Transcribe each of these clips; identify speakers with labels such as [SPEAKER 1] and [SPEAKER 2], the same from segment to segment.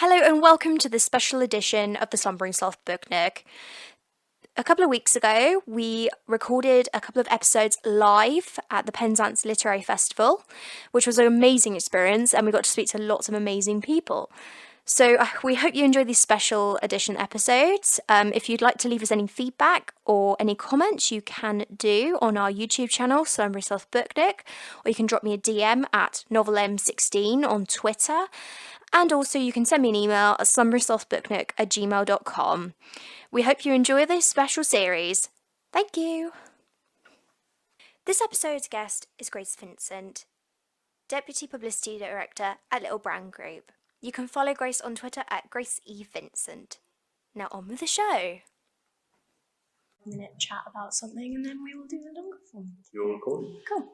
[SPEAKER 1] Hello and welcome to this special edition of the Slumbering Sloth Book Nook. A couple of weeks ago, we recorded a couple of episodes live at the Penzance Lit Festival, which was an amazing experience, and we got to speak to lots of amazing people. So we hope you enjoy these special edition episodes. If you'd like to leave us any feedback or any comments, you can do on our YouTube channel, Slumbering Sloth Book Nook, or you can drop me a DM at novelm16 on Twitter. And also you can send me an email at slumberslothbooknook@gmail.com. We hope you enjoy this special series. Thank you. This episode's guest is Grace Vincent, Deputy Publicity Director at Little Brand Group. You can follow Grace on Twitter at Grace E. Vincent. Now on with the show.
[SPEAKER 2] Minute chat about something and then we will do the longer form.
[SPEAKER 3] You're recording.
[SPEAKER 2] Cool.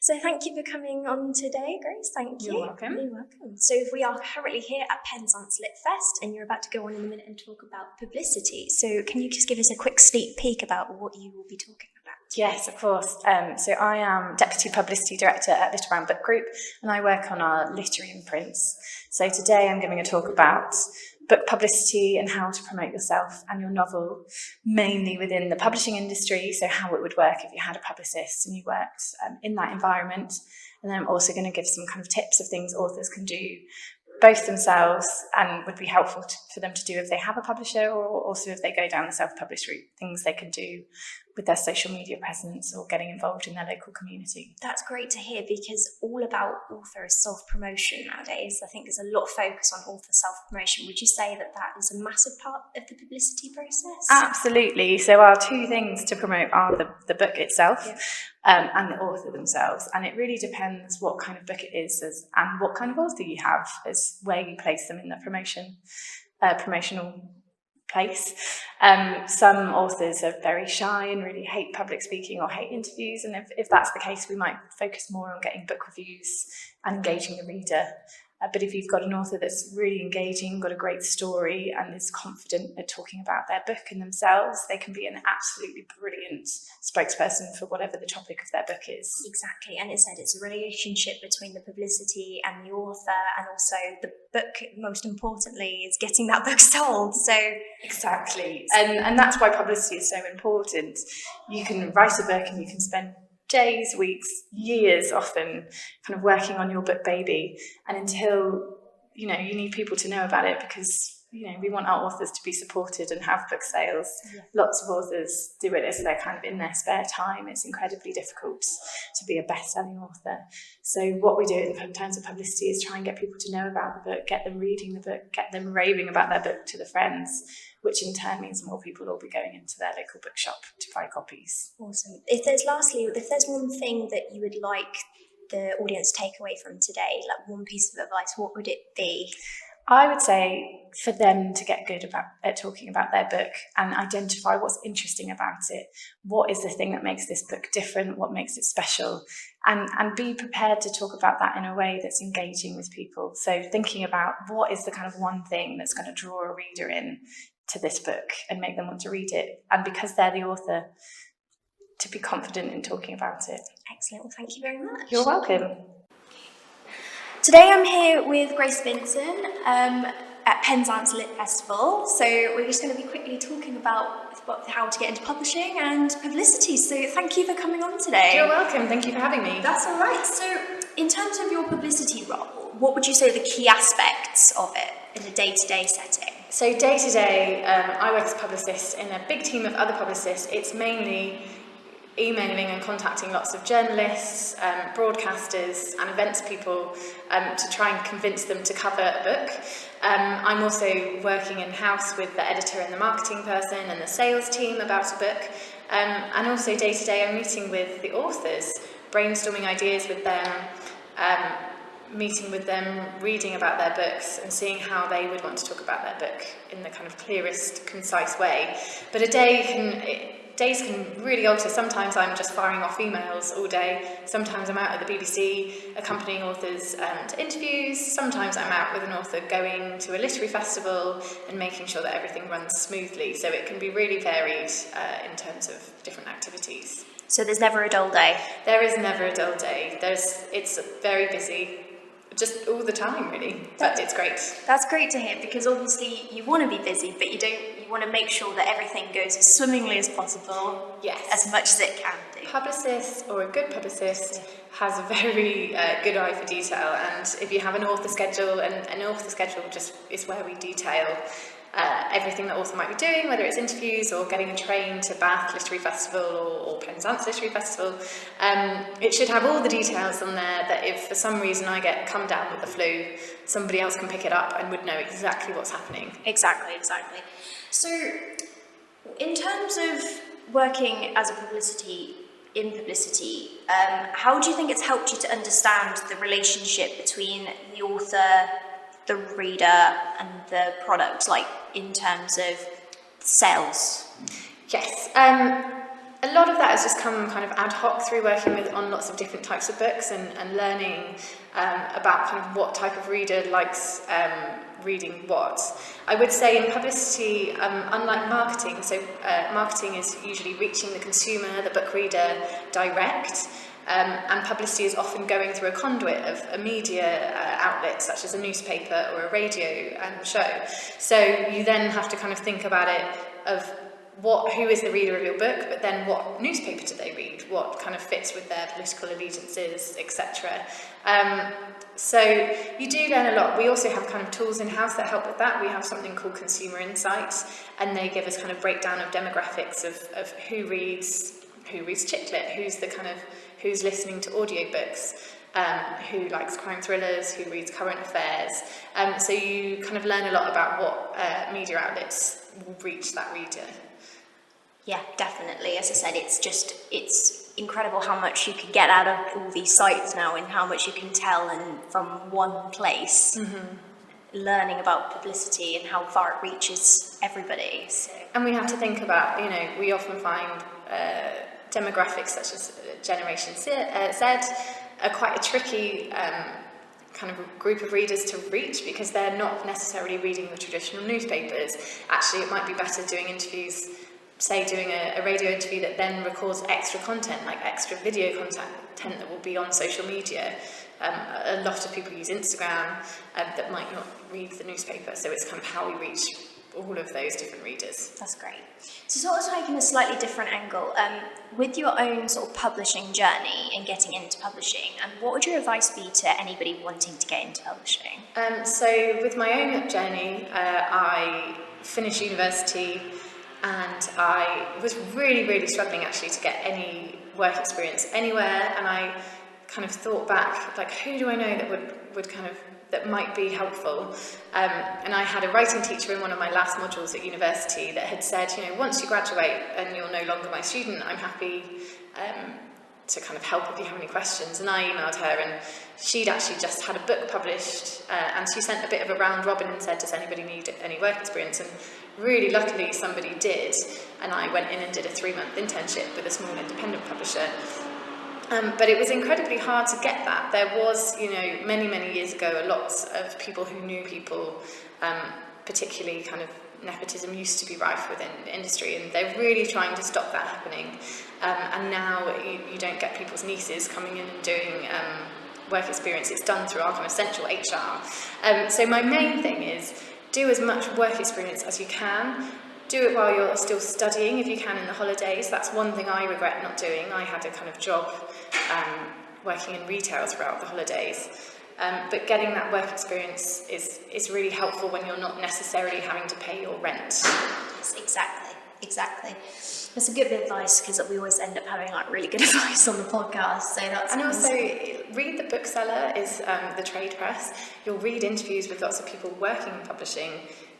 [SPEAKER 2] So thank you for coming on today, Grace. Thank you.
[SPEAKER 3] You're welcome.
[SPEAKER 2] You're welcome. So we are currently here at Penzance Lit Fest and you're about to go on in a minute and talk about publicity. So can you just give us a quick sneak peek about what you will be talking about?
[SPEAKER 4] Yes, of course. So I am Deputy Publicity Director at Little Brand Book Group and I work on our literary imprints. So today I'm giving a talk about book publicity and how to promote yourself and your novel, mainly within the publishing industry, so how it would work if you had a publicist and you worked in that environment. And then I'm also going to give some kind of tips of things authors can do, both themselves and would be helpful for them to do if they have a publisher, or also if they go down the self-published route, things they can do with their social media presence or getting involved in their local community.
[SPEAKER 2] That's great to hear, because all about author is self-promotion nowadays. I think there's a lot of focus on author self-promotion. Would you say that that is a massive part of the publicity process?
[SPEAKER 4] Absolutely. So our two things to promote are the book itself, and the author themselves. And it really depends what kind of book it is and what kind of author you have as where you place them in the promotional place. Some authors are very shy and really hate public speaking or hate interviews, and if that's the case, we might focus more on getting book reviews and engaging the reader. But if you've got an author that's really engaging, got a great story and is confident at talking about their book and themselves, they can be an absolutely brilliant spokesperson for whatever the topic of their book is.
[SPEAKER 2] Exactly, and it said it's a relationship between the publicity and the author, and also the book, most importantly, is getting that book sold. So
[SPEAKER 4] exactly, and that's why publicity is so important. You can write a book and you can spend days, weeks, years often kind of working on your book baby, and until you need people to know about it, because we want our authors to be supported and have book sales. Lots of authors do it as they're kind of in their spare time. It's incredibly difficult to be a best-selling author. So what we do in terms of publicity is try and get people to know about the book, get them reading the book, get them raving about their book to the friends, which in turn means more people will be going into their local bookshop to buy copies.
[SPEAKER 2] Awesome. If there's one thing that you would like the audience to take away from today, like one piece of advice, what would it be?
[SPEAKER 4] I would say for them to get good at talking about their book and identify what's interesting about it. What is the thing that makes this book different? What makes it special? And be prepared to talk about that in a way that's engaging with people. So thinking about what is the kind of one thing that's going to draw a reader in to this book and make them want to read it. And because they're the author, to be confident in talking about it.
[SPEAKER 2] Excellent. Well, thank you very much.
[SPEAKER 4] You're welcome.
[SPEAKER 2] Today I'm here with Grace Vincent at Penzance Lit Festival. So we're just going to be quickly talking about how to get into publishing and publicity. So thank you for coming on today.
[SPEAKER 4] You're welcome. Thank you for having me.
[SPEAKER 2] That's all right. So in terms of your publicity role, what would you say are the key aspects of it in a day-to-day setting?
[SPEAKER 4] So day-to-day, I work as a publicist in a big team of other publicists. It's mainly emailing and contacting lots of journalists, broadcasters and events people to try and convince them to cover a book. I'm also working in-house with the editor and the marketing person and the sales team about a book. And also day to day I'm meeting with the authors, brainstorming ideas with them, meeting with them, reading about their books and seeing how they would want to talk about their book in the kind of clearest, concise way. But days can really alter. Sometimes I'm just firing off emails all day. Sometimes I'm out at the BBC accompanying authors to interviews. Sometimes I'm out with an author going to a literary festival and making sure that everything runs smoothly. So it can be really varied in terms of different activities.
[SPEAKER 2] So there's never a dull day?
[SPEAKER 4] There is never a dull day. It's very busy. just all the time, really. But it's great.
[SPEAKER 2] That's great to hear, because obviously you want to be busy, but you want to make sure that everything goes as swimmingly as possible.
[SPEAKER 4] Yes.
[SPEAKER 2] As much as it can do.
[SPEAKER 4] Publicist, or a good publicist, has a very good eye for detail, and if you have an author schedule, and an author schedule just is where we detail everything the author might be doing, whether it's interviews or getting a train to Bath Literary Festival or Penzance Literary Festival. It should have all the details on there that if for some reason I get come down with the flu, somebody else can pick it up and would know exactly what's happening.
[SPEAKER 2] Exactly. So, in terms of working as a publicity, how do you think it's helped you to understand the relationship between the author, the reader, and the product, like in terms of sales?
[SPEAKER 4] Yes. A lot of that has just come kind of ad hoc through working on lots of different types of books and learning about kind of what type of reader likes reading what. I would say in publicity, unlike marketing, so marketing is usually reaching the consumer, the book reader, direct, and publicity is often going through a conduit of a media outlet such as a newspaper or a radio show. So you then have to kind of think about it of who is the reader of your book, but then what newspaper do they read, what kind of fits with their political allegiances, etc. So you do learn a lot. We also have kind of tools in-house that help with that. We have something called Consumer Insights, and they give us kind of breakdown of demographics of who reads chick lit, who's listening to audiobooks, who likes crime thrillers, who reads current affairs. So you kind of learn a lot about what media outlets will reach that reader.
[SPEAKER 2] Yeah, definitely. As I said, it's incredible how much you can get out of all these sites now, and how much you can tell and from one place. Learning about publicity and how far it reaches everybody. So.
[SPEAKER 4] And we have to think about, we often find demographics such as Generation Z are quite a tricky kind of group of readers to reach, because they're not necessarily reading the traditional newspapers. Actually, it might be better doing interviews, say doing a radio interview that then records extra content, like extra video content that will be on social media. A lot of people use Instagram that might not read the newspaper, so it's kind of how we reach all of those different readers.
[SPEAKER 2] That's great. So sort of taking a slightly different angle, with your own sort of publishing journey and getting into publishing, what would your advice be to anybody wanting to get into publishing?
[SPEAKER 4] So with my own journey, I finished university and I was really, really struggling actually to get any work experience anywhere, and I kind of thought back, like, who do I know that would kind of that might be helpful, and I had a writing teacher in one of my last modules at university that had said, once you graduate and you're no longer my student, I'm happy to kind of help if you have any questions. And I emailed her, and she'd actually just had a book published, and she sent a bit of a round robin and said, does anybody need any work experience? And really luckily somebody did, and I went in and did a 3-month internship with a small independent publisher. But it was incredibly hard to get that. There was, many, many years ago, lots of people who knew people, particularly kind of nepotism used to be rife within the industry, and they're really trying to stop that happening. And now you don't get people's nieces coming in and doing work experience. It's done through our kind of central HR. So my main thing is do as much work experience as you can. Do it while you're still studying, if you can, in the holidays. That's one thing I regret not doing. I had a kind of job working in retail throughout the holidays. But getting that work experience is really helpful when you're not necessarily having to pay your rent.
[SPEAKER 2] Yes, exactly. That's a good bit of advice, because we always end up having really good advice on the podcast. So that's
[SPEAKER 4] also read the bookseller is the trade press. You'll read interviews with lots of people working in publishing.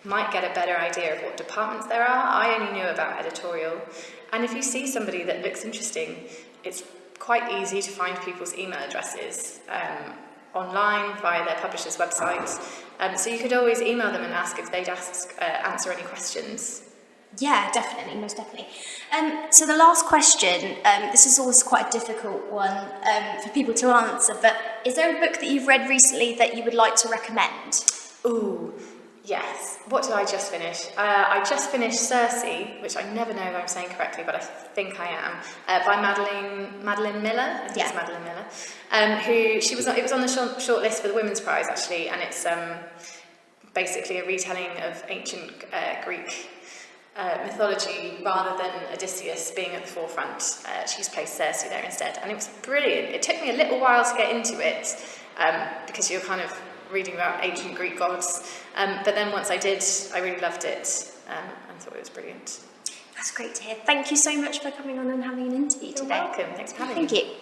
[SPEAKER 4] Might get a better idea of what departments there are. I only knew about editorial, and if you see somebody that looks interesting, it's quite easy to find people's email addresses online via their publisher's websites. So you could always email them and ask if they'd answer any questions.
[SPEAKER 2] Yeah, definitely, most definitely. So the last question, this is always quite a difficult one for people to answer, but is there a book that you've read recently that you would like to recommend?
[SPEAKER 4] Ooh, Yes. What did I just finish? I just finished Circe, which I never know if I'm saying correctly, but I think I am, by Madeline Miller. I think it's Madeline Miller. Who it was on the short list for the Women's Prize actually, and it's basically a retelling of ancient Greek mythology rather than Odysseus being at the forefront. She's placed Circe there instead, and it was brilliant. It took me a little while to get into it because you're kind of reading about ancient Greek gods, but then once I did, I really loved it and thought it was brilliant.
[SPEAKER 2] That's great to hear. Thank you so much for coming on and having an interview today.
[SPEAKER 4] You're welcome. Thanks for having me.
[SPEAKER 2] Thank you.